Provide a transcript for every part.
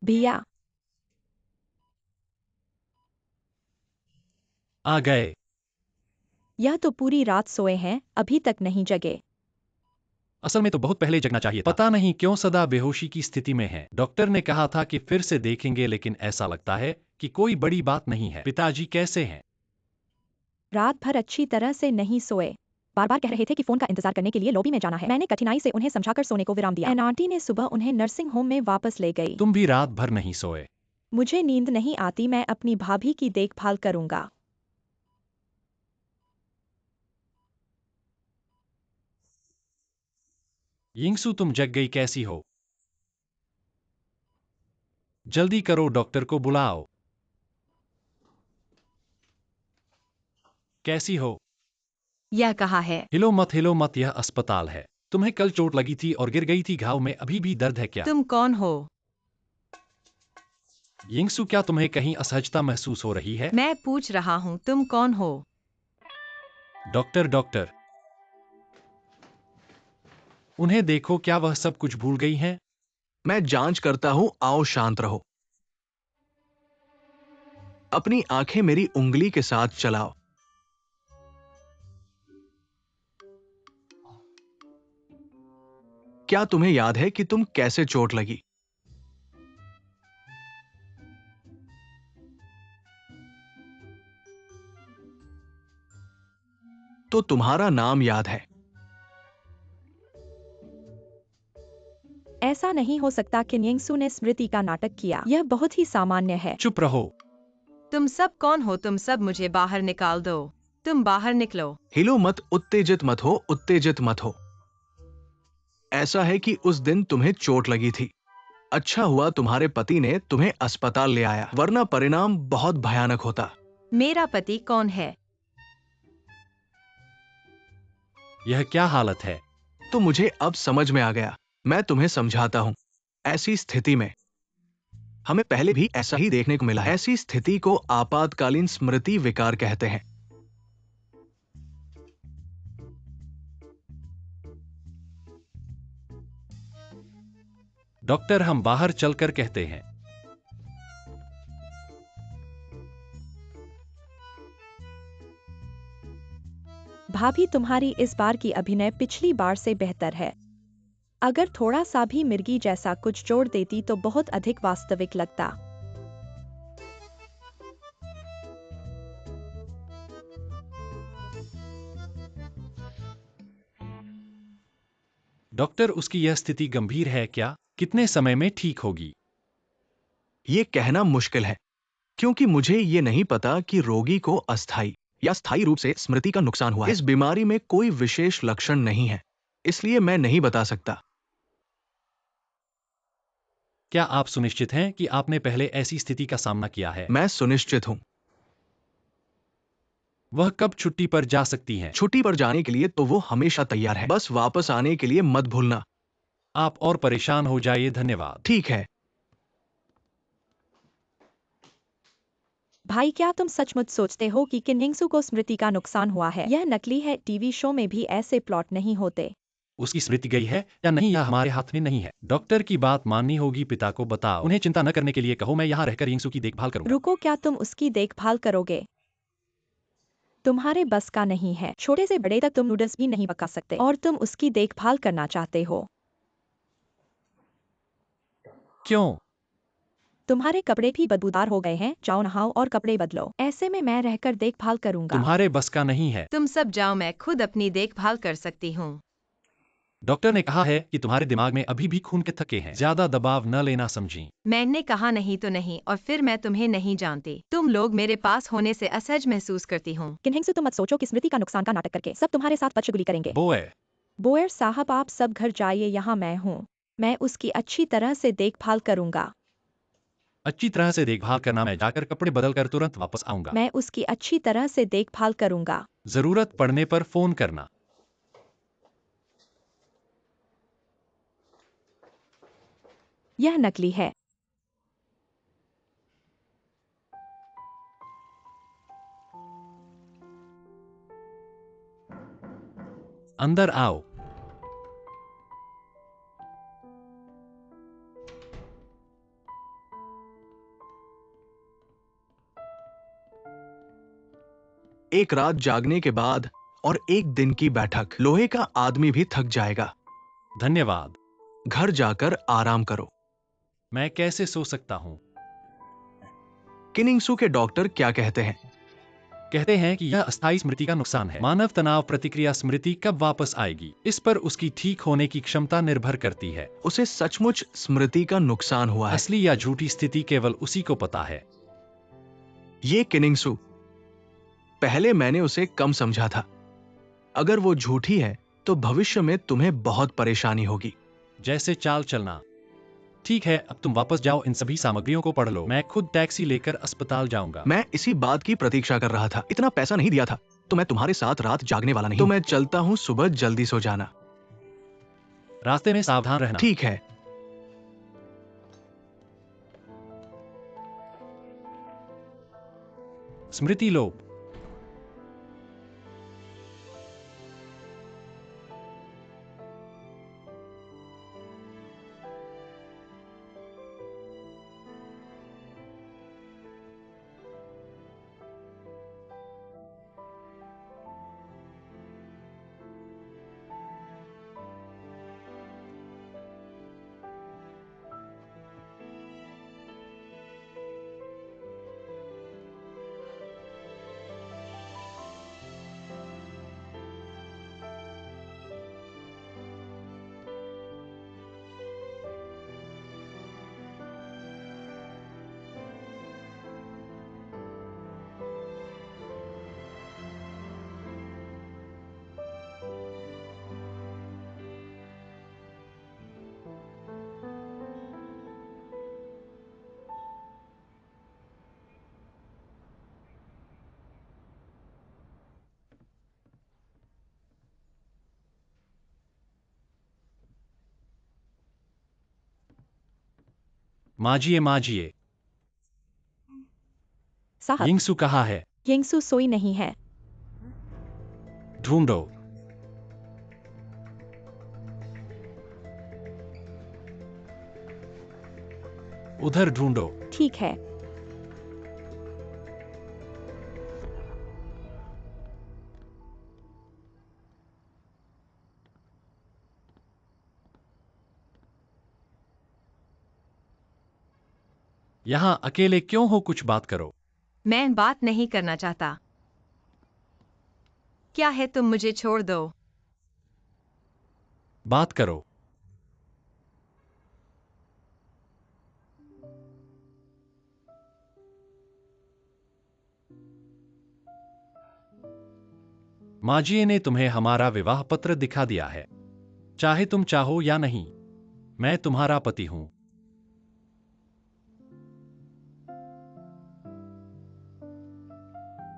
भैया, आ गए। यह तो पूरी रात सोए हैं, अभी तक नहीं जगे। असल में तो बहुत पहले जगना चाहिए था। पता नहीं क्यों सदा बेहोशी की स्थिति में है। डॉक्टर ने कहा था कि फिर से देखेंगे, लेकिन ऐसा लगता है कि कोई बड़ी बात नहीं है। पिताजी कैसे हैं? रात भर अच्छी तरह से नहीं सोए। बार बार कह रहे थे कि फोन का इंतजार करने के लिए लॉबी में जाना है। मैंने कठिनाई से उन्हें समझाकर सोने को विराम दिया। एन आंटी ने सुबह उन्हें नर्सिंग होम में वापस ले गई। तुम भी रात भर नहीं सोए? मुझे नींद नहीं आती, मैं अपनी भाभी की देखभाल करूंगा। यिंगसू, तुम जग गई कैसी हो? जल्दी करो, डॉक्टर को बुलाओ। कैसी हो? यह कहा है। हिलो मत, हिलो मत, यह अस्पताल है। तुम्हें कल चोट लगी थी और गिर गई थी, घाव में अभी भी दर्द है क्या? तुम कौन हो? यिंगसू, क्या तुम्हें कहीं असहजता महसूस हो रही है? मैं पूछ रहा हूँ, तुम कौन हो? डॉक्टर, डॉक्टर, उन्हें देखो, क्या वह सब कुछ भूल गई हैं? मैं जांच करता हूं, आओ शांत रहो। अपनी आंखें मेरी उंगली के साथ चलाओ। क्या तुम्हें याद है कि तुम कैसे चोट लगी? तो तुम्हारा नाम याद है? ऐसा नहीं हो सकता कि यिंगसू ने स्मृति का नाटक किया। यह बहुत ही सामान्य है। चुप रहो। तुम सब कौन हो? तुम सब मुझे बाहर निकाल दो। तुम बाहर निकलो। हिलो मत, उत्तेजित मत हो, उत्तेजित मत हो। ऐसा है कि उस दिन तुम्हें चोट लगी थी। अच्छा हुआ तुम्हारे पति ने तुम्हें अस्पताल ले आया, वरना परिणाम बहुत भयानक होता। मेरा पति कौन है? यह क्या हालत है? तो मुझे अब समझ में आ गया। मैं तुम्हें समझाता हूं। ऐसी स्थिति में हमें पहले भी ऐसा ही देखने को मिला है। ऐसी स्थिति को आपातकालीन स्मृति विकार कहते हैं। डॉक्टर, हम बाहर चलकर कहते हैं। भाभी, तुम्हारी इस बार की अभिनय पिछली बार से बेहतर है। अगर थोड़ा सा भी मिर्गी जैसा कुछ जोड़ देती तो बहुत अधिक वास्तविक लगता। डॉक्टर, उसकी यह स्थिति गंभीर है क्या? कितने समय में ठीक होगी? यह कहना मुश्किल है, क्योंकि मुझे ये नहीं पता कि रोगी को अस्थायी या स्थायी रूप से स्मृति का नुकसान हुआ है। इस बीमारी में कोई विशेष लक्षण नहीं है, इसलिए मैं नहीं बता सकता। क्या आप सुनिश्चित हैं कि आपने पहले ऐसी स्थिति का सामना किया है? मैं सुनिश्चित हूं। वह कब छुट्टी पर जा सकती हैं? छुट्टी पर जाने के लिए तो वो हमेशा तैयार है, बस वापस आने के लिए मत भूलना। आप और परेशान हो जाइए, धन्यवाद। ठीक है। भाई, क्या तुम सचमुच सोचते हो कि यिंगसू को स्मृति का नुकसान हुआ है? यह नकली है। टीवी शो में भी ऐसे प्लॉट नहीं होते। उसकी स्मृति गई है या नहीं, यह हमारे हाथ में नहीं है। डॉक्टर की बात माननी होगी। पिता को बताओ, उन्हें चिंता न करने के लिए कहो। मैं यहाँ रहकर यिंगसू की देखभाल करूंगा। रुको, क्या तुम उसकी देखभाल करोगे? तुम्हारे बस का नहीं है। छोटे से बड़े तक तुम नूडल्स भी नहीं पका सकते, और तुम उसकी देखभाल करना चाहते हो। क्यों? तुम्हारे कपड़े भी बदबूदार हो गए हैं। जाओ नहाओ और कपड़े बदलो। ऐसे में मैं रहकर देखभाल करूंगा। तुम्हारे बस का नहीं है। तुम सब जाओ, मैं खुद अपनी देखभाल कर सकती हूँ। डॉक्टर ने कहा है कि तुम्हारे दिमाग में अभी भी खून के थक्के हैं। ज्यादा दबाव न लेना, समझी? मैंने कहा नहीं तो नहीं, और फिर मैं तुम्हें नहीं जानती। तुम लोग मेरे पास होने से असहज महसूस करती हूँ। यिंगसू, तुम मत सोचो कि स्मृति का नुकसान का नाटक करके सब तुम्हारे साथ बदसलूकी करेंगे। बोए, बोयर साहब, आप सब घर जाइए, यहाँ मैं हूँ। मैं उसकी अच्छी तरह से देखभाल करूंगा। अच्छी तरह से देखभाल करना। मैं जाकर कपड़े बदलकर तुरंत वापस आऊंगा। मैं उसकी अच्छी तरह से देखभाल करूंगा। जरूरत पड़ने पर फोन करना। यह नकली है। अंदर आओ। एक रात जागने के बाद और एक दिन की बैठक, लोहे का आदमी भी थक जाएगा। धन्यवाद। घर जाकर आराम करो। मैं कैसे सो सकता हूँ? किनिंगसू के डॉक्टर क्या कहते हैं? कहते हैं कि यह अस्थायी स्मृति का नुकसान है। मानव तनाव प्रतिक्रिया स्मृति कब वापस आएगी, इस पर उसकी ठीक होने की क्षमता निर्भर करती है। उसे सचमुच स्मृति का नुकसान हुआ है। असली या झूठी स्थिति केवल उसी को पता है। ये किनिंगसू, पहले मैंने उसे कम समझा था। अगर वो झूठी है तो भविष्य में तुम्हें बहुत परेशानी होगी। जैसे चाल चलना। ठीक है, अब तुम वापस जाओ, इन सभी सामग्रियों को पढ़ लो। मैं खुद टैक्सी लेकर अस्पताल जाऊंगा। मैं इसी बात की प्रतीक्षा कर रहा था। इतना पैसा नहीं दिया था तो मैं तुम्हारे साथ रात जागने वाला नहीं। तो मैं चलता हूँ, सुबह जल्दी सो जाना। रास्ते में सावधान रहना। ठीक है। स्मृति लोप। माजिए माजिए। साहब, यिंगसू कहाँ है? यिंगसू सोई नहीं है। ढूंढो। उधर ढूंढो। ठीक है। यहाँ अकेले क्यों हो? कुछ बात करो। मैं बात नहीं करना चाहता। क्या है, तुम मुझे छोड़ दो। बात करो। माजिए ने तुम्हें हमारा विवाह पत्र दिखा दिया है। चाहे तुम चाहो या नहीं, मैं तुम्हारा पति हूं।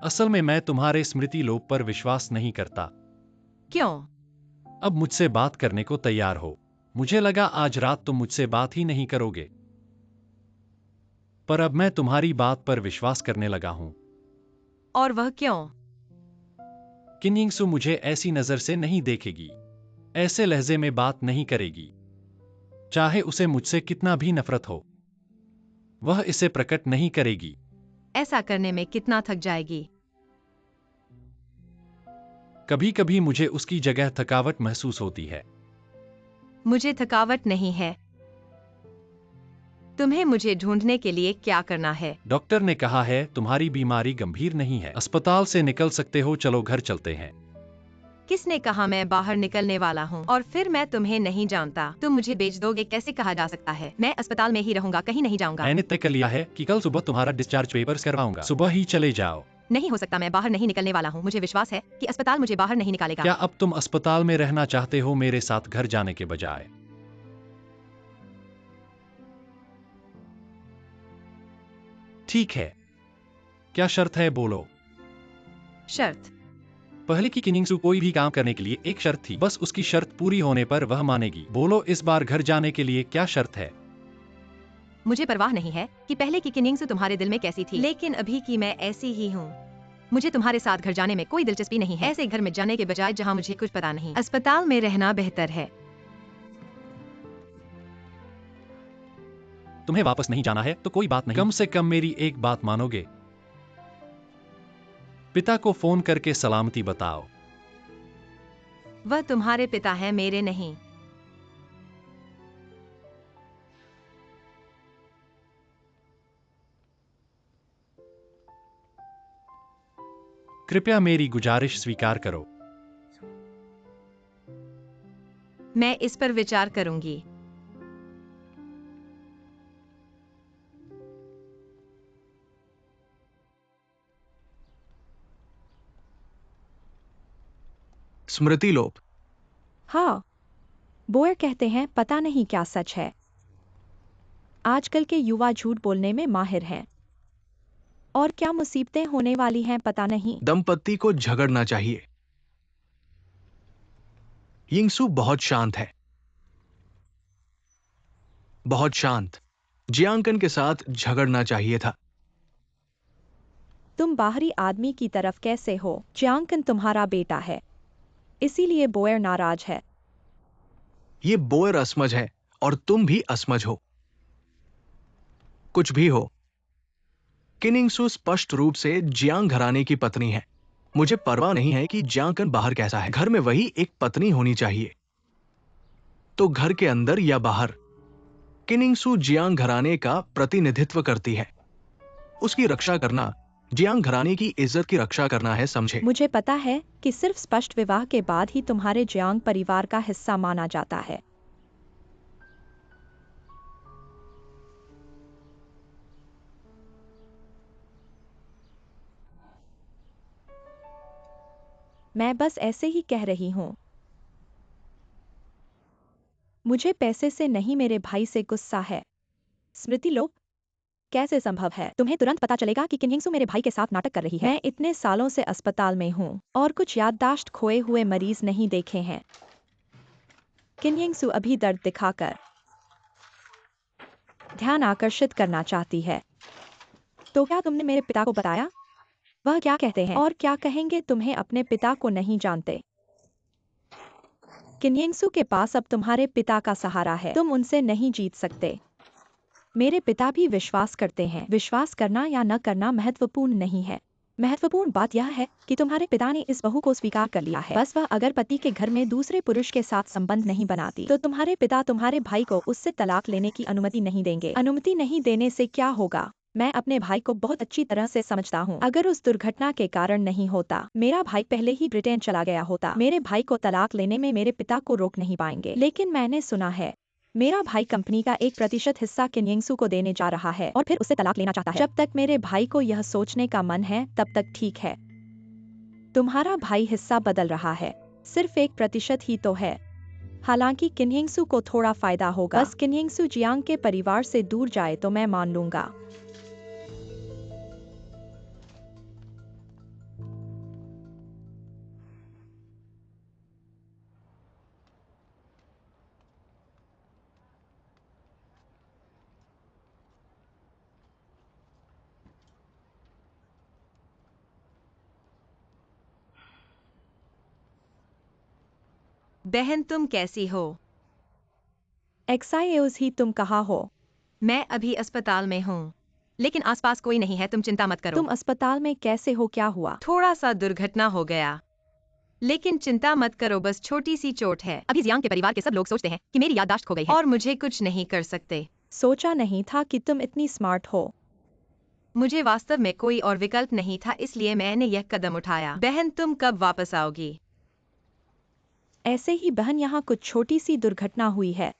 असल में मैं तुम्हारे स्मृति लोप पर विश्वास नहीं करता। क्यों? अब मुझसे बात करने को तैयार हो। मुझे लगा आज रात तुम मुझसे बात ही नहीं करोगे, पर अब मैं तुम्हारी बात पर विश्वास करने लगा हूं। और वह क्यों? किन्यिंगसू मुझे ऐसी नजर से नहीं देखेगी, ऐसे लहजे में बात नहीं करेगी। चाहे उसे मुझसे कितना भी नफरत हो, वह इसे प्रकट नहीं करेगी। ऐसा करने में कितना थक जाएगी। कभी कभी मुझे उसकी जगह थकावट महसूस होती है। मुझे थकावट नहीं है। तुम्हें मुझे ढूंढने के लिए क्या करना है? डॉक्टर ने कहा है तुम्हारी बीमारी गंभीर नहीं है, अस्पताल से निकल सकते हो। चलो घर चलते हैं। किसने कहा मैं बाहर निकलने वाला हूँ? और फिर मैं तुम्हें नहीं जानता, तुम मुझे बेच दोगे? कैसे कहा जा सकता है? मैं अस्पताल में ही रहूंगा, कहीं नहीं जाऊंगा। मैंने तय कर लिया है कि कल सुबह तुम्हारा डिस्चार्ज पेपर्स करवाऊंगा। सुबह ही चले जाओ। नहीं हो सकता, मैं बाहर नहीं निकलने वाला हूँ। मुझे विश्वास है कि अस्पताल मुझे बाहर नहीं निकालेगा। क्या अब तुम अस्पताल में रहना चाहते हो मेरे साथ घर जाने के बजाय? ठीक है, क्या शर्त है? बोलो। शर्त? पहले की किन्निंगसू कोई भी काम करने के लिए एक शर्त थी, बस उसकी शर्त पूरी होने पर वह मानेगी। बोलो, इस बार घर जाने के लिए क्या शर्त है? मुझे परवाह नहीं है कि पहले की किन्निंग्स तुम्हारे दिल में कैसी थी, लेकिन अभी की मैं ऐसी ही हूँ। मुझे तुम्हारे साथ घर जाने में कोई दिलचस्पी नहीं है, ऐसे घर में जाने के बजाय जहाँ मुझे कुछ पता नहीं। अस्पताल में रहना बेहतर है। तुम्हें वापस नहीं जाना है तो कोई बात नहीं, कम से कम मेरी एक बात मानोगे? पिता को फोन करके सलामती बताओ। वह तुम्हारे पिता हैं, मेरे नहीं। कृपया मेरी गुजारिश स्वीकार करो। मैं इस पर विचार करूंगी। स्मृति लोप। हाँ, बोयर कहते हैं पता नहीं क्या सच है। आजकल के युवा झूठ बोलने में माहिर हैं। और क्या मुसीबतें होने वाली हैं पता नहीं। दंपत्ति को झगड़ना चाहिए। यिंगसू बहुत शांत है, बहुत शांत। जियांकन के साथ झगड़ना चाहिए था। तुम बाहरी आदमी की तरफ कैसे हो? जियांकन तुम्हारा बेटा है, इसीलिए बोयर नाराज है। ये बोयर असमझ है और तुम भी असमझ हो। कुछ भी हो, किनिंगसू स्पष्ट रूप से जियांग घराने की पत्नी है। मुझे परवाह नहीं है कि जियांकन बाहर कैसा है। घर में वही एक पत्नी होनी चाहिए, तो घर के अंदर या बाहर। किनिंगसू जियांग घराने का प्रतिनिधित्व करती है। उसकी रक्षा करना जियांग घराने की इज्जत की रक्षा करना है, समझे? मुझे पता है कि सिर्फ स्पष्ट विवाह के बाद ही तुम्हारे जियांग परिवार का हिस्सा माना जाता है। मैं बस ऐसे ही कह रही हूँ। मुझे पैसे से नहीं, मेरे भाई से गुस्सा है। स्मृति लोप कैसे संभव है? तुम्हें तुरंत पता चलेगा कि किन्हिंगसू मेरे भाई के साथ नाटक कर रही है। मैं इतने सालों से अस्पताल में हूँ और कुछ याददाश्त खोए हुए मरीज नहीं देखे हैं। किन्हिंगसू अभी दर्द दिखाकर ध्यान आकर्षित करना चाहती है। तो क्या तुमने मेरे पिता को बताया? वह क्या कहते हैं और क्या कहेंगे? तुम्हें अपने पिता को नहीं जानते। किन्हिंगसू के पास अब तुम्हारे पिता का सहारा है, तुम उनसे नहीं जीत सकते। मेरे पिता भी विश्वास करते हैं। विश्वास करना या न करना महत्वपूर्ण नहीं है। महत्वपूर्ण बात यह है कि तुम्हारे पिता ने इस बहू को स्वीकार कर लिया है। बस वह अगर पति के घर में दूसरे पुरुष के साथ संबंध नहीं बनाती तो तुम्हारे पिता तुम्हारे भाई को उससे तलाक लेने की अनुमति नहीं देंगे। अनुमति नहीं देने से क्या होगा? मैं अपने भाई को बहुत अच्छी तरह से समझता हूँ। अगर उस दुर्घटना के कारण नहीं होता, मेरा भाई पहले ही ब्रिटेन चला गया होता। मेरे भाई को तलाक लेने में मेरे पिता को रोक नहीं पाएंगे। लेकिन मैंने सुना है मेरा भाई कंपनी का 1% हिस्सा किन्हिंगसू को देने जा रहा है और फिर उससे तलाक लेना चाहता है। जब तक मेरे भाई को यह सोचने का मन है तब तक ठीक है। तुम्हारा भाई हिस्सा बदल रहा है, सिर्फ 1% ही तो है। हालांकि किन्हिंगसू को थोड़ा फायदा होगा। बस किन्हिंगसू जियांग के परिवार से दूर जाए तो मैं मान लूंगा। बहन तुम कैसी हो? एक्साइओज ही, तुम कहाँ हो? मैं अभी अस्पताल में हूँ, लेकिन आसपास कोई नहीं है, तुम चिंता मत करो। तुम अस्पताल में कैसे हो? क्या हुआ? थोड़ा सा दुर्घटना हो गया, लेकिन चिंता मत करो, बस छोटी सी चोट है। अभी जियांग के परिवार के सब लोग सोचते हैं कि मेरी याददाश्त खो गई है और मुझे कुछ नहीं कर सकते। सोचा नहीं था कि तुम इतनी स्मार्ट हो। मुझे वास्तव में कोई और विकल्प नहीं था, इसलिए मैंने यह कदम उठाया। बहन तुम कब वापस आओगी? ऐसे ही बहन, यहाँ कुछ छोटी सी दुर्घटना हुई है।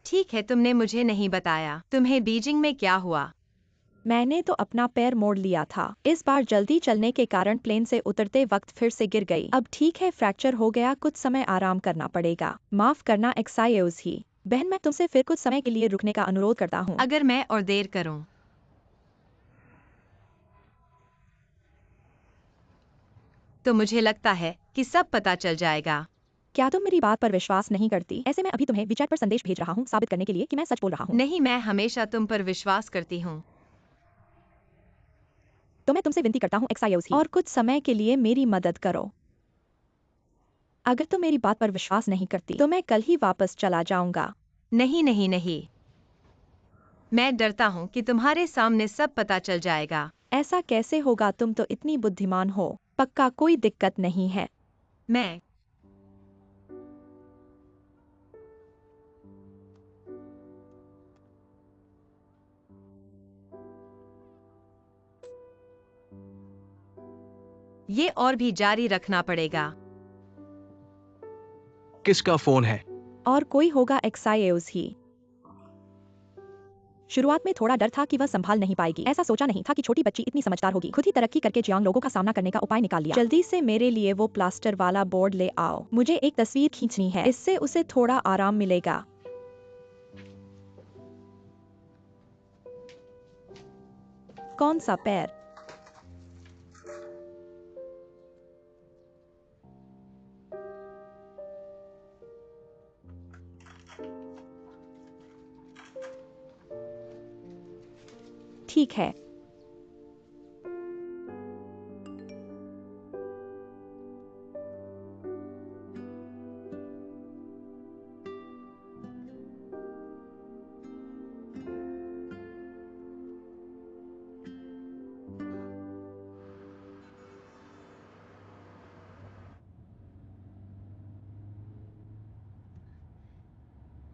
ठीक है, तुमने मुझे नहीं बताया। तुम्हें बीजिंग में क्या हुआ? मैंने तो अपना पैर मोड़ लिया था। इस बार जल्दी चलने के कारण प्लेन से उतरते वक्त फिर से गिर गई। अब ठीक है, फ्रैक्चर हो गया, कुछ समय आराम करना पड़ेगा। माफ करना एक्साइओज ही। बहन, मैं तुमसे फिर कुछ समय के लिए रुकने का अनुरोध करता हूँ। अगर मैं और देर करूं तो मुझे लगता है कि सब पता चल जाएगा। क्या तुम मेरी बात पर विश्वास नहीं करती? ऐसे मैं अभी तुम्हें विचैट पर संदेश भेज रहा हूँ साबित करने के लिए कि मैं सच बोल रहा हूँ। नहीं, मैं हमेशा तुम पर विश्वास करती हूँ। तो मैं तुमसे विनती करता हूँ एक्साइओज ही, और कुछ समय के लिए मेरी मदद करो। अगर तुम मेरी बात पर विश्वास नहीं करती तो मैं कल ही वापस चला जाऊंगा। नहीं नहीं नहीं, मैं डरता हूँ कि तुम्हारे सामने सब पता चल जाएगा। ऐसा कैसे होगा? तुम तो इतनी बुद्धिमान हो। पक्का कोई दिक्कत नहीं है। मैं ये और भी जारी रखना पड़ेगा। किसका फोन है? और कोई होगा, एक्साइज ही। शुरुआत में थोड़ा डर था कि वह संभाल नहीं पाएगी। ऐसा सोचा नहीं था कि छोटी बच्ची इतनी समझदार होगी। खुद ही तरक्की करके जियांग लोगों का सामना करने का उपाय निकाल लिया। जल्दी से मेरे लिए वो प्लास्टर वाला बोर्ड ले आओ। मुझे एक तस्वीर खींचनी है, इससे उसे थोड़ा आराम मिलेगा। कौन सा पैर? ठीक है।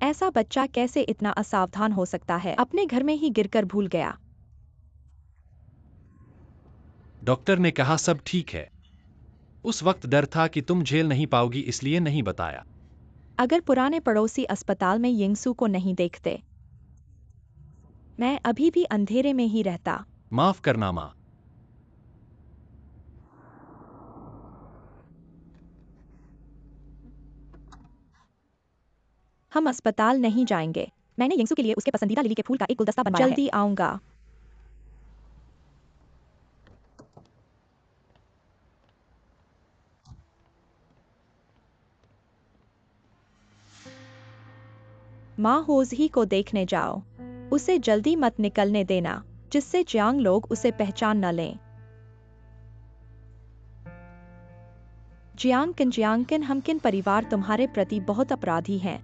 ऐसा बच्चा कैसे इतना असावधान हो सकता है? अपने घर में ही गिरकर भूल गया। डॉक्टर ने कहा सब ठीक है। उस वक्त डर था कि तुम झेल नहीं पाओगी, इसलिए नहीं बताया। अगर पुराने पड़ोसी अस्पताल में यिंगसू को नहीं देखते, मैं अभी भी अंधेरे में ही रहता। माफ करना माँ। हम अस्पताल नहीं जाएंगे। मैंने यिंगसू के लिए उसके पसंदीदा लिली के फूल का एक गुलदस्ता बनवाया है। जल्दी आऊंगा। माँ होज ही को देखने जाओ। उसे जल्दी मत निकलने देना, जिससे जियांग लोग उसे पहचान न लें। जियांगकिन हम किन परिवार तुम्हारे प्रति बहुत अपराधी हैं।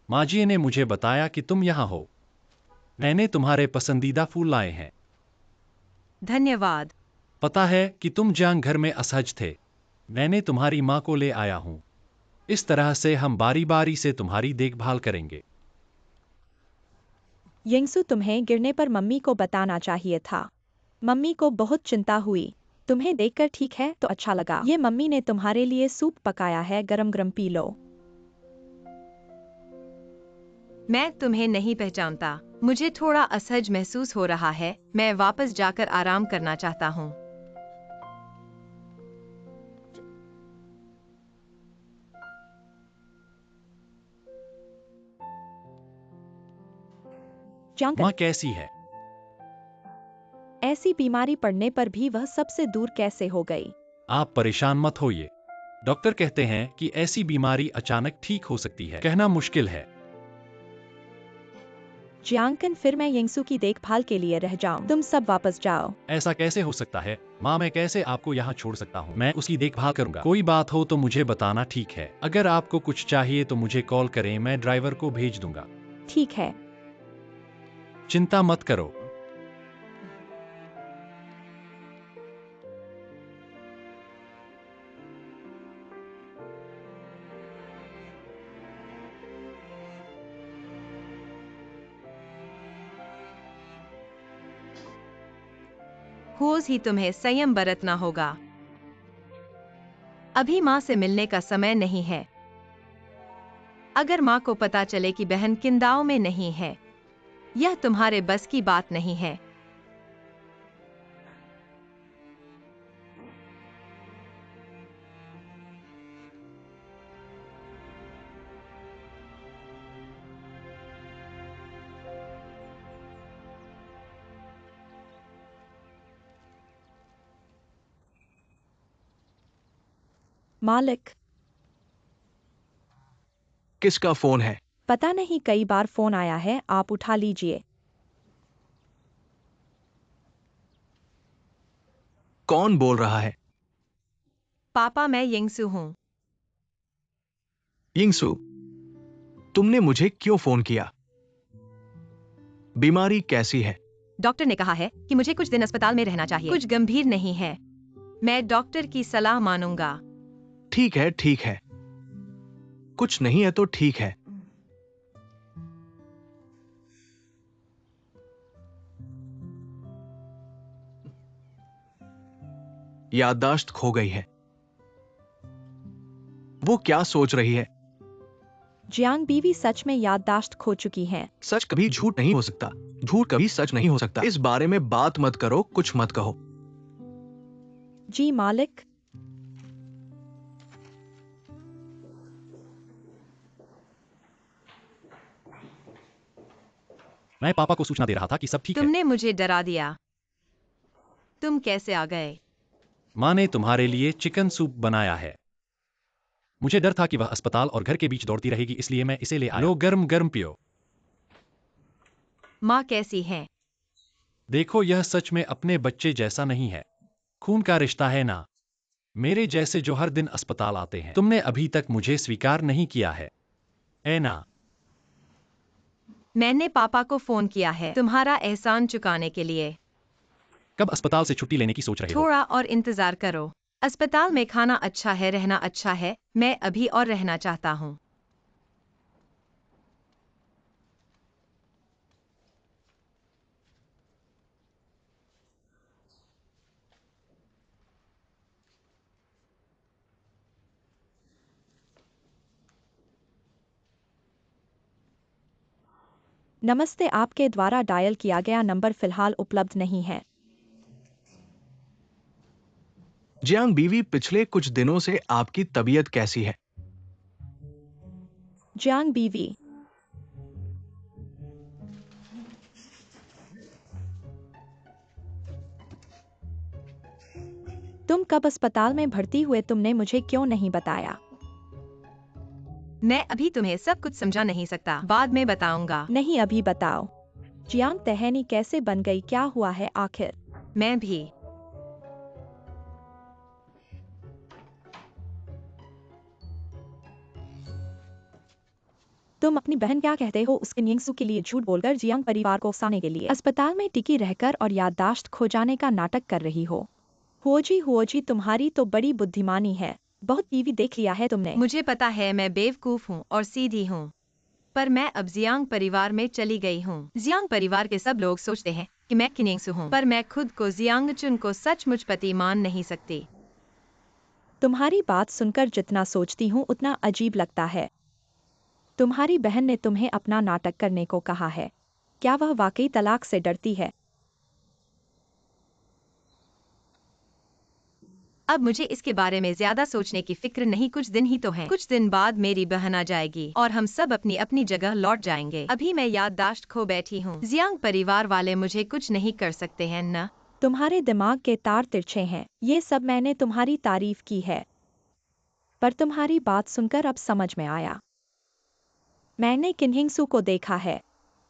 माजिए ने मुझे बताया कि तुम यहाँ हो। मैंने तुम्हारे पसंदीदा फूल लाए हैं। धन्यवाद। पता है कि तुम जियांग घर में असहज थे। मैंने तुम्हारी माँ को ले आया हूँ। इस तरह से हम बारी बारी से तुम्हारी देखभाल करेंगे। यिंगसू, तुम्हें गिरने पर मम्मी को बताना चाहिए था। मम्मी को बहुत चिंता हुई। तुम्हें देखकर ठीक है तो अच्छा लगा। ये मम्मी ने तुम्हारे लिए सूप पकाया है, गरम गरम पी लो। मैं तुम्हें नहीं पहचानता। मुझे थोड़ा असहज महसूस हो रहा है। मैं वापस जाकर आराम करना चाहता हूँ। जियांग, माँ कैसी है? ऐसी बीमारी पड़ने पर भी वह सबसे दूर कैसे हो गई? आप परेशान मत होइए। डॉक्टर कहते हैं कि ऐसी बीमारी अचानक ठीक हो सकती है। कहना मुश्किल है। जियांगकिन, फिर मैं यिंगसू की देखभाल के लिए रह जाऊं। तुम सब वापस जाओ। ऐसा कैसे हो सकता है माँ? मैं कैसे आपको यहाँ छोड़ सकता हूँ? मैं उसकी देखभाल करूंगा। कोई बात हो तो मुझे बताना, ठीक है? अगर आपको कुछ चाहिए तो मुझे कॉल करें, मैं ड्राइवर को भेज दूंगा। ठीक है। चिंता मत करो। होज ही तुम्हें संयम बरतना होगा। अभी माँ से मिलने का समय नहीं है। अगर माँ को पता चले कि बहन किंदाओ में नहीं है, यह तुम्हारे बस की बात नहीं है। मालिक, किसका फोन है? पता नहीं, कई बार फोन आया है, आप उठा लीजिए। कौन बोल रहा है? पापा, मैं यिंगसू हूँ। यिंगसू, तुमने मुझे क्यों फोन किया? बीमारी कैसी है? डॉक्टर ने कहा है कि मुझे कुछ दिन अस्पताल में रहना चाहिए। कुछ गंभीर नहीं है। मैं डॉक्टर की सलाह मानूंगा। ठीक है, ठीक है। कुछ नहीं है तो ठीक है। याददाश्त खो गई है। वो क्या सोच रही है? जियांग बीवी सच में याददाश्त खो चुकी हैं। सच कभी झूठ नहीं हो सकता। झूठ कभी सच नहीं हो सकता। इस बारे में बात मत करो, कुछ मत कहो। जी मालिक। मैं पापा को सूचना दे रहा था कि सब ठीक है। तुमने मुझे डरा दिया। तुम कैसे आ गए? माँ ने तुम्हारे लिए चिकन सूप बनाया है। मुझे डर था कि वह अस्पताल और घर के बीच दौड़ती रहेगी, इसलिए मैं इसे ले आया। लो, गर्म गर्म पियो। माँ कैसी है? देखो, यह सच में अपने बच्चे जैसा नहीं है। खून का रिश्ता है ना, मेरे जैसे जो हर दिन अस्पताल आते हैं। तुमने अभी तक मुझे स्वीकार नहीं किया है, है ना? मैंने पापा को फोन किया है तुम्हारा एहसान चुकाने के लिए। कब अस्पताल से छुट्टी लेने की सोच रहे हो? थोड़ा और इंतजार करो। अस्पताल में खाना अच्छा है, रहना अच्छा है। मैं अभी और रहना चाहता हूँ। नमस्ते, आपके द्वारा डायल किया गया नंबर फिलहाल उपलब्ध नहीं है। जियांग बीवी, पिछले कुछ दिनों से आपकी तबीयत कैसी है? जियांग बीवी। तुम कब अस्पताल में भर्ती हुए? तुमने मुझे क्यों नहीं बताया? मैं अभी तुम्हें सब कुछ समझा नहीं सकता, बाद में बताऊंगा। नहीं, अभी बताओ। जियांग तहनी कैसे बन गई? क्या हुआ है आखिर? मैं भी। तुम अपनी बहन क्या कहते हो उसके नियंसू के लिए झूठ बोलकर जियांग परिवार को उकसाने के लिए अस्पताल में टिकी रहकर और याददाश्त खो जाने का नाटक कर रही हो? हुओ जी, तुम्हारी तो बड़ी बुद्धिमानी है। बहुत टीवी देख लिया है तुमने। मुझे पता है मैं बेवकूफ हूँ और सीधी हूँ, पर मैं अब जियांग परिवार में चली गई हूँ। जियांग परिवार के सब लोग सोचते हैं कि मैं किनिंगसू हूँ, पर मैं खुद को जियांगचुन को सचमुच पति मान नहीं सकती। तुम्हारी बात सुनकर जितना सोचती हूँ उतना अजीब लगता है। तुम्हारी बहन ने तुम्हें अपना नाटक करने को कहा है। क्या वह वाकई तलाक से डरती है? अब मुझे इसके बारे में ज्यादा सोचने की फिक्र नहीं। कुछ दिन ही तो हैं। कुछ दिन बाद मेरी बहन आ जाएगी और हम सब अपनी अपनी जगह लौट जाएंगे। अभी मैं याददाश्त खो बैठी हूँ। जियांग परिवार वाले मुझे कुछ नहीं कर सकते हैं न। तुम्हारे दिमाग के तार तिरछे हैं। ये सब मैंने तुम्हारी तारीफ की है, पर तुम्हारी बात सुनकर अब समझ में आया। मैंने किन्हिंगसू को देखा है।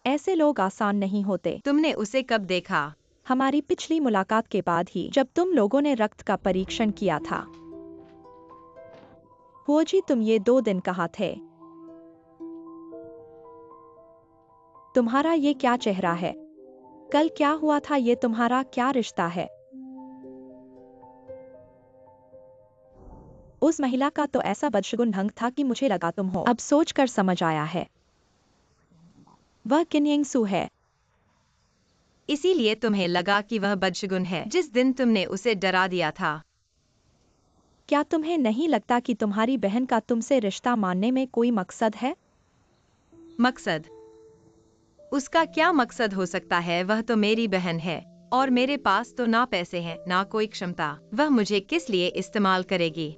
ऐसे लोग आसान नहीं होते। तुमने उसे कब देखा? हमारी पिछली मुलाकात के बाद ही, जब तुम लोगों ने रक्त का परीक्षण किया था। हुओ जी, तुम ये 2 दिन कहाँ थे? तुम्हारा ये क्या चेहरा है? कल क्या हुआ था? ये तुम्हारा क्या रिश्ता है? उस महिला का तो ऐसा बदशगुन ढंग था कि मुझे लगा तुम हो। अब सोचकर समझ आया है, वह किन्हिंगसू है। इसीलिए तुम्हें लगा कि वह बदशगुन है जिस दिन तुमने उसे डरा दिया था। क्या तुम्हें नहीं लगता कि तुम्हारी बहन का तुमसे रिश्ता मानने में कोई मकसद है? मकसद? उसका क्या मकसद हो सकता है? वह तो मेरी बहन है और मेरे पास तो ना पैसे हैं ना कोई क्षमता। वह मुझे किस लिए इस्तेमाल करेगी?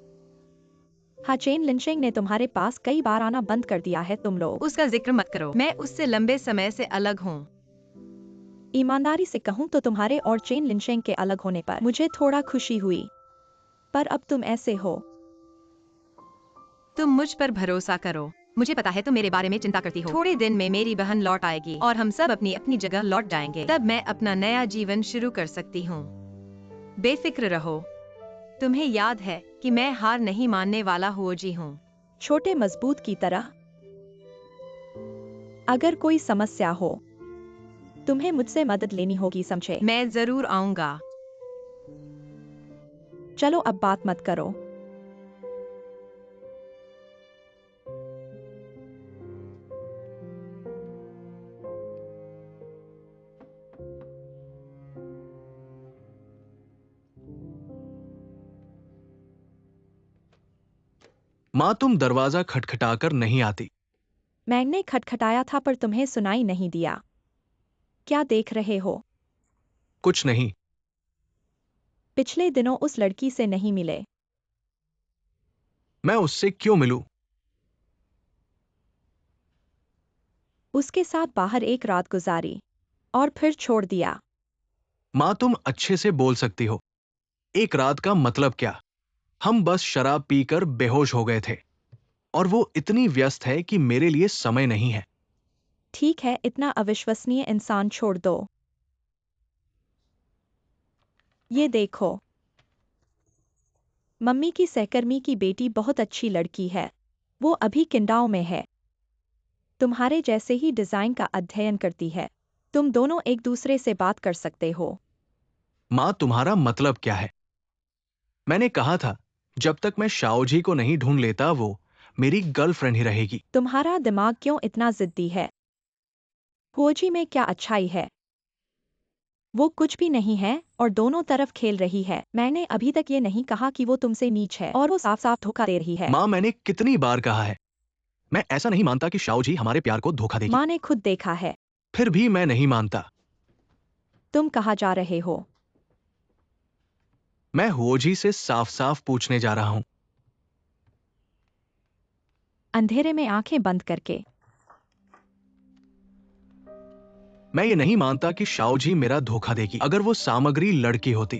हाँ, चेन लिंचेंग ने तुम्हारे पास कई बार आना बंद कर दिया है। तुम लोग उसका जिक्र मत करो। मैं उससे लंबे समय से अलग हूँ। ईमानदारी से कहूँ तो तुम्हारे और चेन लिंचेंग के अलग होने पर मुझे थोड़ा खुशी हुई, पर अब तुम ऐसे हो। तुम मुझ पर भरोसा करो। मुझे पता है तुम मेरे बारे में चिंता करती हो। थोड़े दिन में मेरी बहन लौट आएगी और हम सब अपनी अपनी जगह लौट जाएंगे। तब मैं अपना नया जीवन शुरू कर सकती हूँ। बेफिक्र रहो। तुम्हें याद है कि मैं हार नहीं मानने वाला हुओ जी हूँ। छोटे मजबूत की तरह। अगर कोई समस्या हो तुम्हें मुझसे मदद लेनी होगी, समझे? मैं जरूर आऊंगा। चलो अब बात मत करो। माँ, तुम दरवाजा खटखटाकर नहीं आती। मैंने खटखटाया था पर तुम्हें सुनाई नहीं दिया। क्या देख रहे हो? कुछ नहीं। पिछले दिनों उस लड़की से नहीं मिले? मैं उससे क्यों मिलूं? उसके साथ बाहर एक रात गुजारी और फिर छोड़ दिया। माँ, तुम अच्छे से बोल सकती हो। एक रात का मतलब क्या? हम बस शराब पीकर बेहोश हो गए थे और वो इतनी व्यस्त है कि मेरे लिए समय नहीं है। ठीक है, इतना अविश्वसनीय इंसान छोड़ दो। ये देखो, मम्मी की सहकर्मी की बेटी बहुत अच्छी लड़की है। वो अभी किंडाओ में है। तुम्हारे जैसे ही डिजाइन का अध्ययन करती है। तुम दोनों एक दूसरे से बात कर सकते हो। माँ, तुम्हारा मतलब क्या है? मैंने कहा था जब तक मैं शाओजी को नहीं ढूंढ लेता वो मेरी गर्लफ्रेंड ही रहेगी। तुम्हारा दिमाग क्यों इतना जिद्दी है? हुओजी में क्या अच्छाई है? वो कुछ भी नहीं है और दोनों तरफ खेल रही है। मैंने अभी तक ये नहीं कहा कि वो तुमसे नीच है और वो साफ साफ धोखा दे रही है। माँ, मैंने कितनी बार कहा है, मैं ऐसा नहीं मानता कि शाओजी हमारे प्यार को धोखा देगी। माँ ने खुद देखा है। फिर भी मैं नहीं मानता। तुम कहाँ जा रहे हो? मैं हुओजी से साफ साफ पूछने जा रहा हूं। अंधेरे में आंखें बंद करके। मैं ये नहीं मानता कि शाओजी मेरा धोखा देगी। अगर वो सामग्री लड़की होती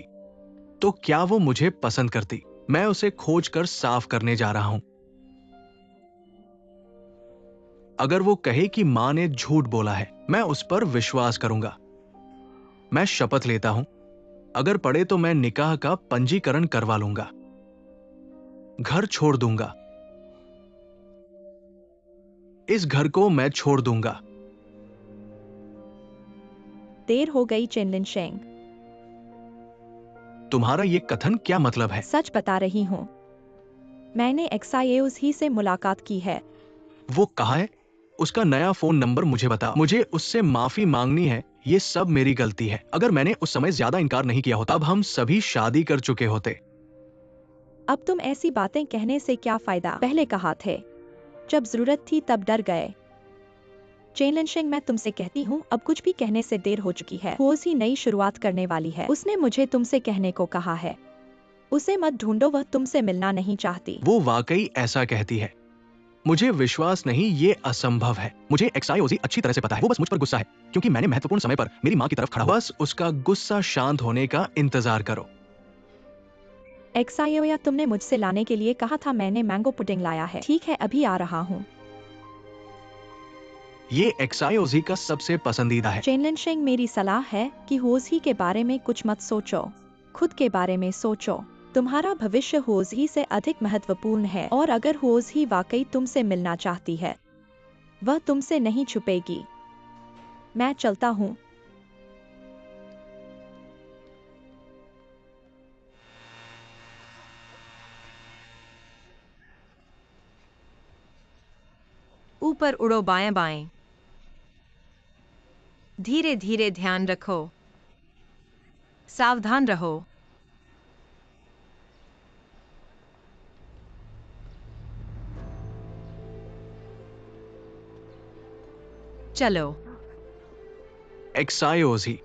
तो क्या वो मुझे पसंद करती? मैं उसे खोज कर साफ करने जा रहा हूं। अगर वो कहे कि मां ने झूठ बोला है, मैं उस पर विश्वास करूंगा। मैं शपथ लेता हूं, अगर पड़े तो मैं निकाह का पंजीकरण करवा लूंगा, घर छोड़ दूंगा, इस घर को मैं छोड़ दूंगा। देर हो गई चेनलिन शेंग। तुम्हारा ये कथन क्या मतलब है? सच बता रही हूँ। मैंने एक्साइएस ही से मुलाकात की है। वो कहाँ है? उसका नया फोन नंबर मुझे बता। मुझे उससे माफी मांगनी है। ये सब मेरी गलती है। अगर मैंने उस समय ज्यादा इनकार नहीं किया होता, अब हम सभी शादी कर चुके होते। अब तुम ऐसी बातें कहने से क्या फायदा? पहले कहा थे, जब जरूरत थी तब डर गए। चेनलिन शेंग, मैं तुमसे कहती हूँ, अब कुछ भी कहने से देर हो चुकी है। हुओज ही नई शुरुआत करने वाली है। उसने मुझे तुमसे कहने को कहा है। उसे मत ढूंढो, वह तुमसे मिलना नहीं चाहती। वो वाकई ऐसा कहती है? मुझे विश्वास नहीं, ये असंभव है। मुझे एक्साइओजी अच्छी तरह से पता है। वो बस मुझ पर गुस्सा है क्योंकि मैंने महत्वपूर्ण समय पर मेरी माँ की तरफ खड़ा हुआ। बस उसका गुस्सा शांत होने का इंतजार करो। एक्साइओया, तुमने मुझसे लाने के लिए कहा था। मैंने मैंगो पुडिंग लाया है। ठीक है, अभी आ रहा हूँ। ये एक्साइओजी का सबसे पसंदीदा है। चेनलिन शेंग, मेरी सलाह है कि होज ही के बारे में कुछ मत सोचो, खुद के बारे में सोचो। तुम्हारा भविष्य होज ही से अधिक महत्वपूर्ण है और अगर होज ही वाकई तुमसे मिलना चाहती है, वह तुमसे नहीं छुपेगी। मैं चलता हूँ। ऊपर उड़ो बाएं बाएं। धीरे धीरे ध्यान रखो। सावधान रहो। चलो। एक्साइओजी।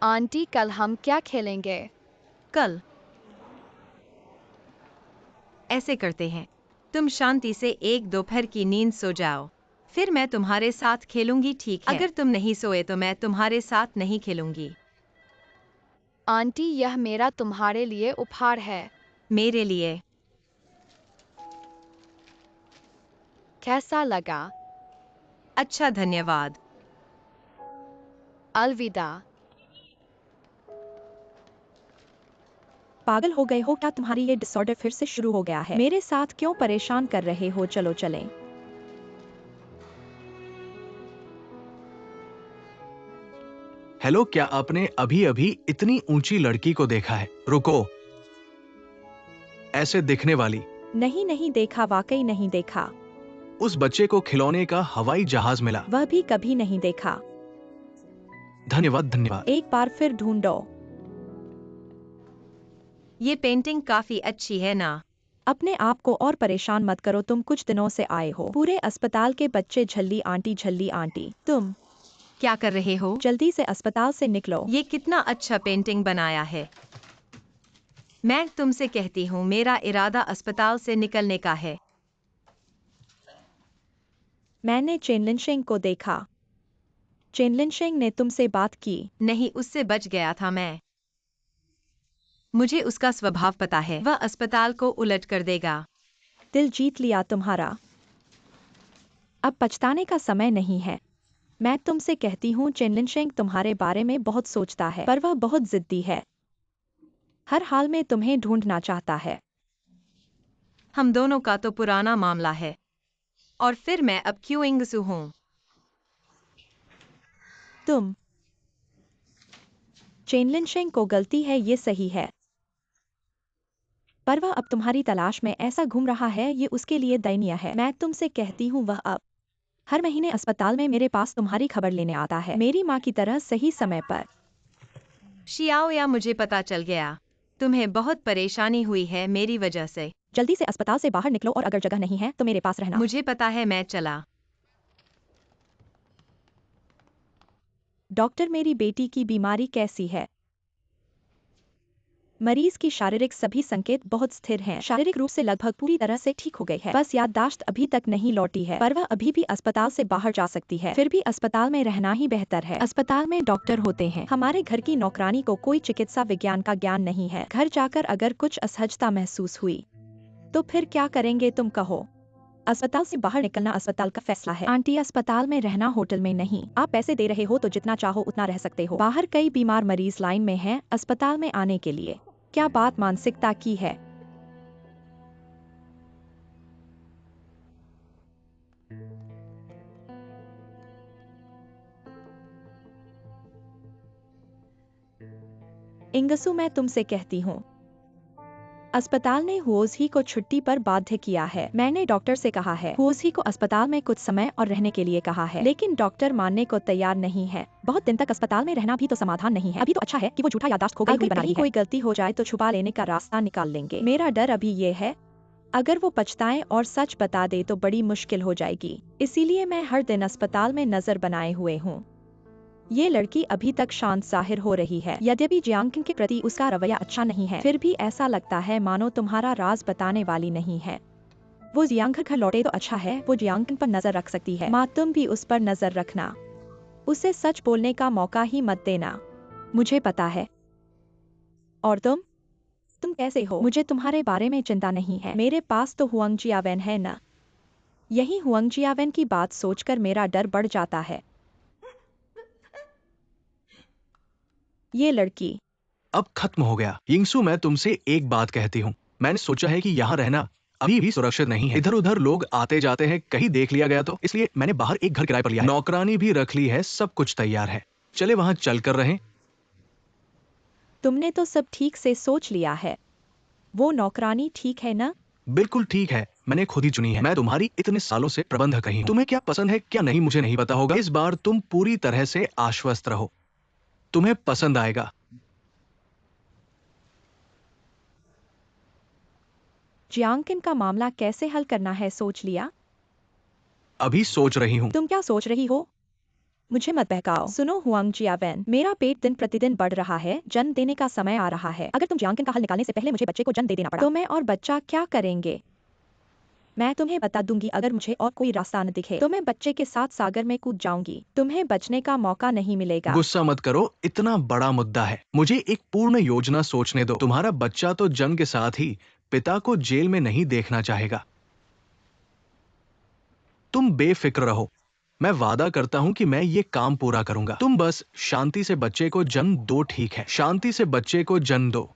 आंटी, कल हम क्या खेलेंगे? कल ऐसे करते हैं, तुम शांति से एक दोपहर की नींद सो जाओ, फिर मैं तुम्हारे साथ खेलूंगी, ठीक है? अगर तुम नहीं सोए तो मैं तुम्हारे साथ नहीं खेलूंगी। आंटी, यह मेरा तुम्हारे लिए उपहार है। मेरे लिए। कैसा लगा? अच्छा, धन्यवाद। अलविदा। पागल हो गए हो क्या? तुम्हारी ये डिसऑर्डर फिर से शुरू हो गया है। मेरे साथ क्यों परेशान कर रहे हो? चलो चलें। हेलो, क्या आपने अभी अभी इतनी ऊंची लड़की को देखा है? रुको, ऐसे दिखने वाली नहीं नहीं देखा, वाकई नहीं देखा। उस बच्चे को खिलौने का हवाई जहाज मिला। वह भी कभी नहीं देखा। धन्यवाद धन्यवाद। एक बार फिर ढूंढो। ये पेंटिंग काफी अच्छी है ना? अपने आप को और परेशान मत करो, तुम कुछ दिनों से आए हो। पूरे अस्पताल के बच्चे झल्ली आंटी। तुम क्या कर रहे हो? जल्दी से अस्पताल से निकलो। ये कितना अच्छा पेंटिंग बनाया है। मैं तुमसे कहती हूँ, मेरा इरादा अस्पताल से निकलने का है। मैंने चेनलिनशेंग को देखा। चेनलिनशेंग ने तुमसे बात की? नहीं, उससे बच गया था मैं। मुझे उसका स्वभाव पता है, वह अस्पताल को उलट कर देगा। दिल जीत लिया तुम्हारा। अब पछताने का समय नहीं है। मैं तुमसे कहती हूँ, चेनलिनशेंग तुम्हारे बारे में बहुत सोचता है, पर वह बहुत जिद्दी है। हर हाल में तुम्हें ढूंढना चाहता है। हम दोनों का तो पुराना मामला है। और फिर मैं अब क्यों इंगसू हूँ? तुम चेनलिनशेंग को गलती है, ये सही है, पर वह अब तुम्हारी तलाश में ऐसा घूम रहा है, ये उसके लिए दयनीय है। मैं तुमसे कहती हूँ, वह अब हर महीने अस्पताल में मेरे पास तुम्हारी खबर लेने आता है, मेरी माँ की तरह सही समय पर। शियाओ, या मुझे पता चल गया। तुम्हें बहुत परेशानी हुई है मेरी वजह से। जल्दी से अस्पताल से बाहर निकलो और अगर जगह नहीं है तो मेरे पास रहना। मुझे पता है, मैं चला। डॉक्टर, मेरी बेटी की बीमारी कैसी है? मरीज की शारीरिक सभी संकेत बहुत स्थिर हैं। शारीरिक रूप से लगभग पूरी तरह से ठीक हो गई है, बस याददाश्त अभी तक नहीं लौटी है, पर वह अभी भी अस्पताल से बाहर जा सकती है। फिर भी अस्पताल में रहना ही बेहतर है। अस्पताल में डॉक्टर होते हैं। हमारे घर की नौकरानी को कोई चिकित्सा विज्ञान का ज्ञान नहीं है। घर जाकर अगर कुछ असहजता महसूस हुई तो फिर क्या करेंगे? तुम कहो। अस्पताल से बाहर निकलना अस्पताल का फैसला है। आंटी, अस्पताल में रहना, होटल में नहीं। आप पैसे दे रहे हो तो जितना चाहो उतना रह सकते हो। बाहर कई बीमार मरीज लाइन में हैं अस्पताल में आने के लिए। क्या बात मानसिकता की है? इंगसू, मैं तुमसे कहती हूँ, अस्पताल ने हुओजी को छुट्टी पर बाध्य किया है। मैंने डॉक्टर से कहा है, हुओजी को अस्पताल में कुछ समय और रहने के लिए कहा है, लेकिन डॉक्टर मानने को तैयार नहीं है। बहुत दिन तक अस्पताल में रहना भी तो समाधान नहीं है। अभी तो अच्छा है कि वो झूठा याददाश्त खो गई हुई बना रही है। कोई गलती हो जाए तो छुपा लेने का रास्ता निकाल लेंगे। मेरा डर अभी ये है, अगर वो पछताए और सच बता दे तो बड़ी मुश्किल हो जाएगी। इसीलिए मैं हर दिन अस्पताल में नजर बनाए हुए हूँ। ये लड़की अभी तक शांत जाहिर हो रही है। यद्यपि जियांकिन के प्रति उसका रवैया अच्छा नहीं है, फिर भी ऐसा लगता है मानो तुम्हारा राज बताने वाली नहीं है। वो जियांकिन घर लौटे तो अच्छा है, वो जियांकिन पर नजर रख सकती है। माँ, तुम भी उस पर नजर रखना। उसे सच बोलने का मौका ही मत देना। मुझे पता है। और तुम कैसे हो? मुझे तुम्हारे बारे में चिंता नहीं है। मेरे पास तो हुआंग जियावेन है ना। यही हुआंग जियावेन की बात सोचकर मेरा डर बढ़ जाता है। ये लड़की अब खत्म हो गया। यिंगसू, मैं तुमसे एक बात कहती हूँ, मैंने सोचा है कि यहाँ रहना अभी भी सुरक्षित नहीं है। इधर उधर लोग आते जाते हैं, कहीं देख लिया गया तो, इसलिए मैंने बाहर एक घर किराए पर लिया है। नौकरानी भी रख ली है, सब कुछ तैयार है। चले वहाँ चल कर रहें। तुमने तो सब ठीक से सोच लिया है। वो नौकरानी ठीक है ना? बिल्कुल ठीक है, मैंने खुद ही चुनी है। मैं तुम्हारी इतने सालों से प्रबंधक रही हूँ। तुम्हें क्या पसंद है क्या नहीं मुझे नहीं पता होगा। इस बार तुम पूरी तरह से आश्वस्त रहो, तुम्हें पसंद आएगा। जियांकिन का मामला कैसे हल करना है सोच लिया? अभी सोच रही हूँ। तुम क्या सोच रही हो? मुझे मत बहकाओ। सुनो हुआंग जियावेन, मेरा पेट दिन प्रतिदिन बढ़ रहा है, जन्म देने का समय आ रहा है। अगर तुम जियांकिन का हल निकालने से पहले मुझे बच्चे को जन्म दे देना पड़ा तो मैं और बच्चा क्या करेंगे? मैं तुम्हें बता दूंगी, अगर मुझे और कोई रास्ता न दिखे तो मैं बच्चे के साथ सागर में कूद जाऊंगी। तुम्हें बचने का मौका नहीं मिलेगा। गुस्सा मत करो, इतना बड़ा मुद्दा है, मुझे एक पूर्ण योजना सोचने दो। तुम्हारा बच्चा तो जन्म के साथ ही पिता को जेल में नहीं देखना चाहेगा। तुम बेफिक्र रहो, मैं वादा करता हूं कि मैं ये काम पूरा करूंगा। तुम बस शांति से बच्चे को जन्म दो, ठीक है? शांति से बच्चे को जन्म दो।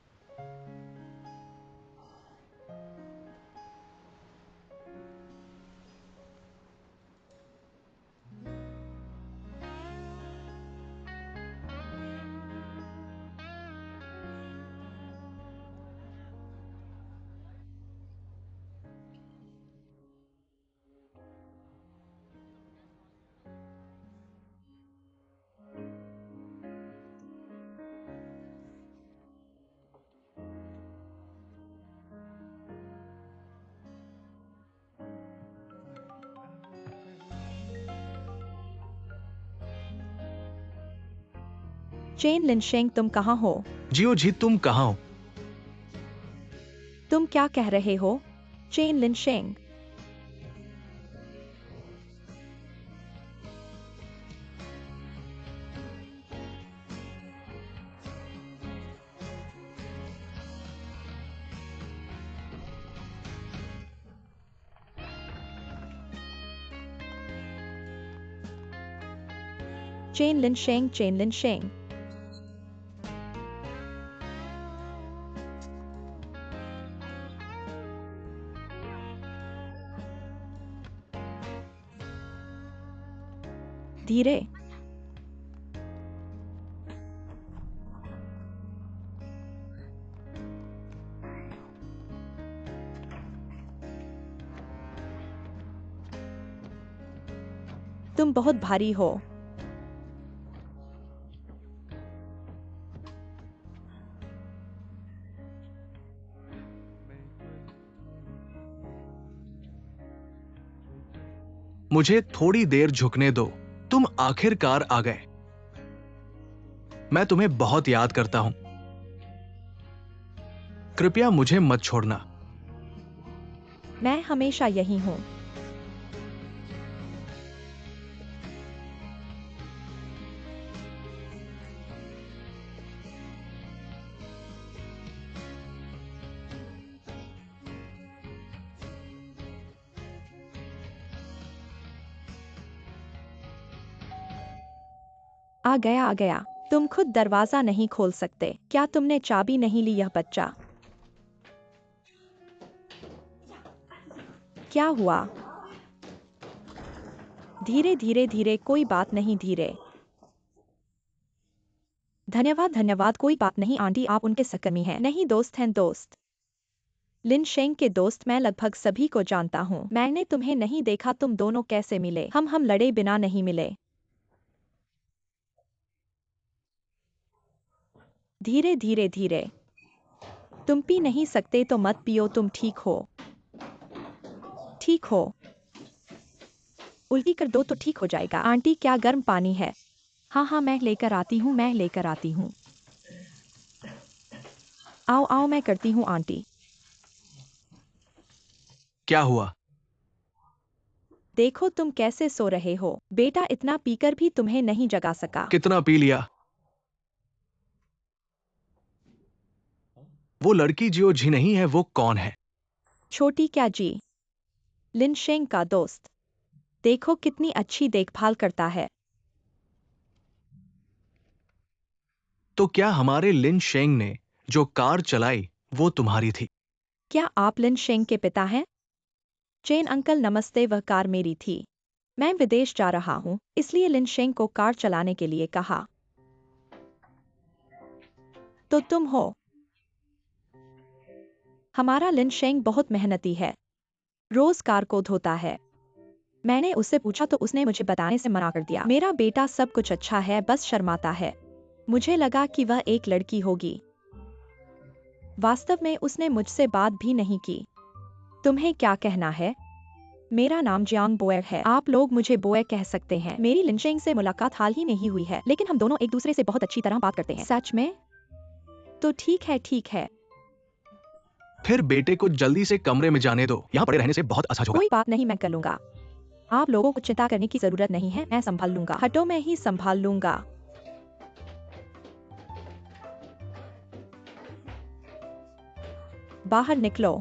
चेन लिनशेंग, तुम कहाँ हो? जियो जी, तुम कहाँ हो? तुम क्या कह रहे हो? Chen Linsheng. Chen Linsheng, Chen Linsheng. धीरे। तुम बहुत भारी हो। मुझे थोड़ी देर झुकने दो। तुम आखिरकार आ गए। मैं तुम्हें बहुत याद करता हूं। कृपया मुझे मत छोड़ना। मैं हमेशा यही हूँ। आ गया, आ गया। तुम खुद दरवाजा नहीं खोल सकते। क्या तुमने चाबी नहीं ली? यह बच्चा। क्या हुआ? धीरे धीरे धीरे, कोई बात नहीं, धीरे। धन्यवाद, धन्यवाद, कोई बात नहीं आंटी, आप उनके सहकर्मी हैं। नहीं, दोस्त हैं, दोस्त। लिन शेंग के दोस्त। मैं लगभग सभी को जानता हूँ। मैंने तुम्हें नहीं देखा। तुम दोनों कैसे मिले? हम लड़े बिना नहीं मिले। धीरे धीरे धीरे। तुम पी नहीं सकते तो मत पियो। तुम ठीक हो? ठीक हो? उल्टी कर दो तो ठीक हो जाएगा। आंटी, क्या गर्म पानी है? हाँ हाँ, मैं लेकर आती हूँ, मैं लेकर आती हूँ। आओ आओ, मैं करती हूँ आंटी। क्या हुआ? देखो तुम कैसे सो रहे हो। बेटा इतना पीकर भी तुम्हें नहीं जगा सका। कितना पी लिया? वो लड़की जियो जी नहीं है, वो कौन है? छोटी क्या जी? लिन शेंग का दोस्त। देखो कितनी अच्छी देखभाल करता है। तो क्या हमारे लिन शेंग ने जो कार चलाई वो तुम्हारी थी? क्या आप लिन शेंग के पिता हैं? चेन अंकल नमस्ते, वह कार मेरी थी। मैं विदेश जा रहा हूँ, इसलिए लिन शेंग को कार चलाने के लिए कहा। तो तुम हो? हमारा लिन शेंग बहुत मेहनती है। रोज कार को धोता है। मैंने उससे पूछा तो उसने मुझे बताने से मना कर दिया। मेरा बेटा सब कुछ अच्छा है, बस शर्माता है। मुझे लगा कि वह एक लड़की होगी। वास्तव में उसने मुझसे बात भी नहीं की। तुम्हें क्या कहना है? मेरा नाम जियांग बोएर है। आप लोग मुझे बोएर कह सकते हैं। मेरी लिनशेंग से मुलाकात हाल ही में ही हुई है, लेकिन हम दोनों एक दूसरे से बहुत अच्छी तरह बात करते हैं। सच में? तो ठीक है, ठीक है। फिर बेटे को जल्दी से कमरे में जाने दो। यहाँ पड़े रहने से बहुत असहज होगा। कोई बात नहीं, मैं कर लूंगा। आप लोगों को चिंता करने की जरूरत नहीं है, मैं संभाल लूंगा। हटो, मैं ही संभाल लूंगा। बाहर निकलो।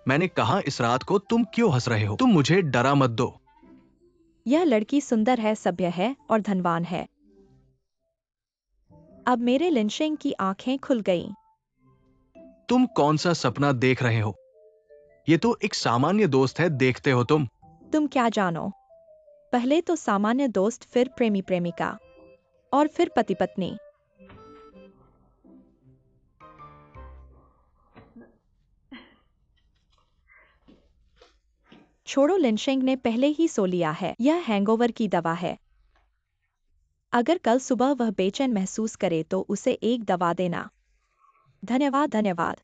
मैंने कहा इस रात को तुम क्यों हंस रहे हो? तुम मुझे डरा मत दो। यह लड़की सुंदर है, सभ्य है और धनवान है। अब मेरे लिंशिंग की आंखें खुल गईं। तुम कौन सा सपना देख रहे हो? ये तो एक सामान्य दोस्त है, देखते हो तुम। तुम क्या जानो? पहले तो सामान्य दोस्त, फिर प्रेमी प्रेमिका और फिर पति पत्नी। छोड़ो, लिंशिंग ने पहले ही सो लिया है। यह हैंगओवर की दवा है। अगर कल सुबह वह बेचैन महसूस करे तो उसे एक दवा देना। धन्यवाद धन्यवाद।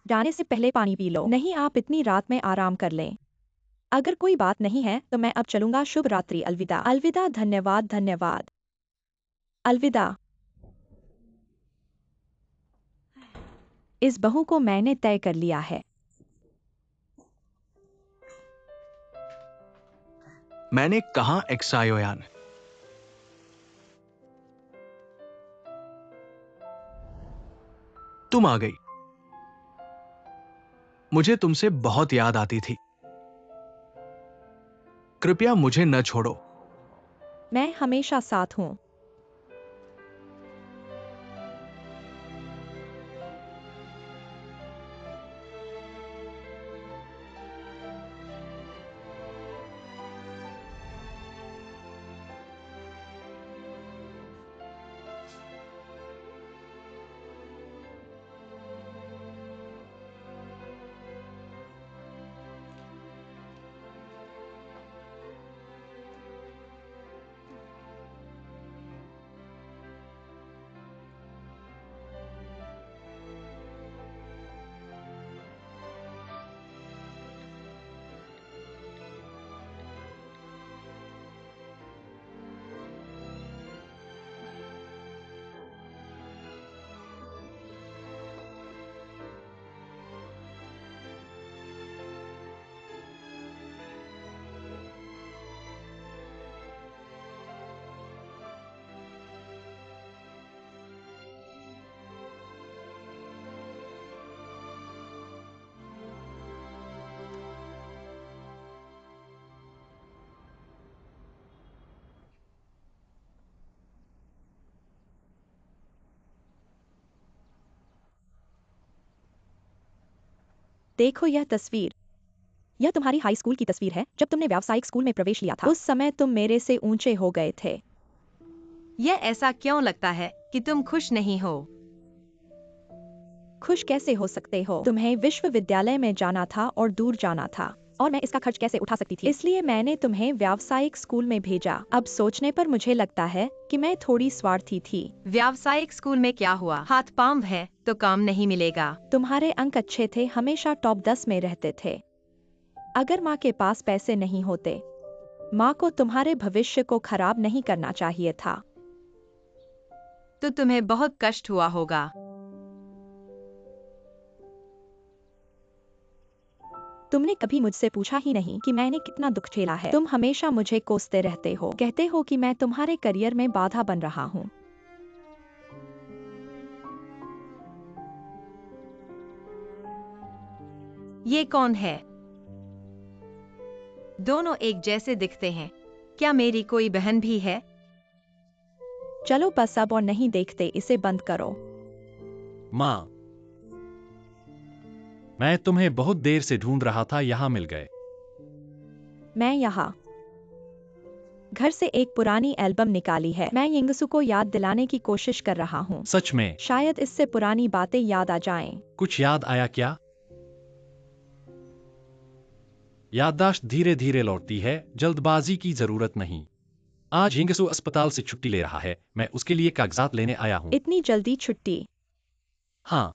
जाने से पहले पानी पी लो। नहीं, आप इतनी रात में आराम कर लें। अगर कोई बात नहीं है तो मैं अब चलूंगा। शुभ रात्रि, अलविदा। अलविदा, धन्यवाद धन्यवाद। अलविदा। इस बहू को मैंने तय कर लिया है। मैंने कहा एक्सायोयान। तुम आ गई। मुझे तुमसे बहुत याद आती थी। कृपया मुझे न छोड़ो। मैं हमेशा साथ हूं। देखो यह तस्वीर। यह तुम्हारी हाई स्कूल की तस्वीर है, जब तुमने व्यावसायिक स्कूल में प्रवेश लिया था। उस समय तुम मेरे से ऊंचे हो गए थे। यह ऐसा क्यों लगता है कि तुम खुश नहीं हो? खुश कैसे हो सकते हो? तुम्हें विश्वविद्यालय में जाना था और दूर जाना था, और मैं इसका खर्च कैसे उठा सकती थी? इसलिए मैंने तुम्हें व्यावसायिक स्कूल में भेजा। अब सोचने पर मुझे लगता है कि मैं थोड़ी स्वार्थी थी। व्यावसायिक स्कूल में क्या हुआ? हाथ पांव है तो काम नहीं मिलेगा। तुम्हारे अंक अच्छे थे, हमेशा टॉप 10 में रहते थे। अगर माँ के पास पैसे नहीं होते, माँ को तुम्हारे भविष्य को खराब नहीं करना चाहिए था। तो तुम्हें बहुत कष्ट हुआ होगा। तुमने कभी मुझसे पूछा ही नहीं कि मैंने कितना दुख झेला है। तुम हमेशा मुझे कोसते रहते हो, कहते हो कि मैं तुम्हारे करियर में बाधा बन रहा हूँ। ये कौन है? दोनों एक जैसे दिखते हैं। क्या मेरी कोई बहन भी है? चलो बस अब और नहीं देखते, इसे बंद करो। माँ, मैं तुम्हें बहुत देर से ढूंढ रहा था, यहाँ मिल गए। मैं यहाँ घर से एक पुरानी एल्बम निकाली है। मैं यिंगसू को याद दिलाने की कोशिश कर रहा हूँ। सच में? शायद इससे पुरानी बातें याद आ जाएं। कुछ याद आया क्या? याददाश्त धीरे धीरे लौटती है, जल्दबाजी की जरूरत नहीं। आज यिंगसू अस्पताल से छुट्टी ले रहा है, मैं उसके लिए कागजात लेने आया हूँ। इतनी जल्दी छुट्टी? हाँ,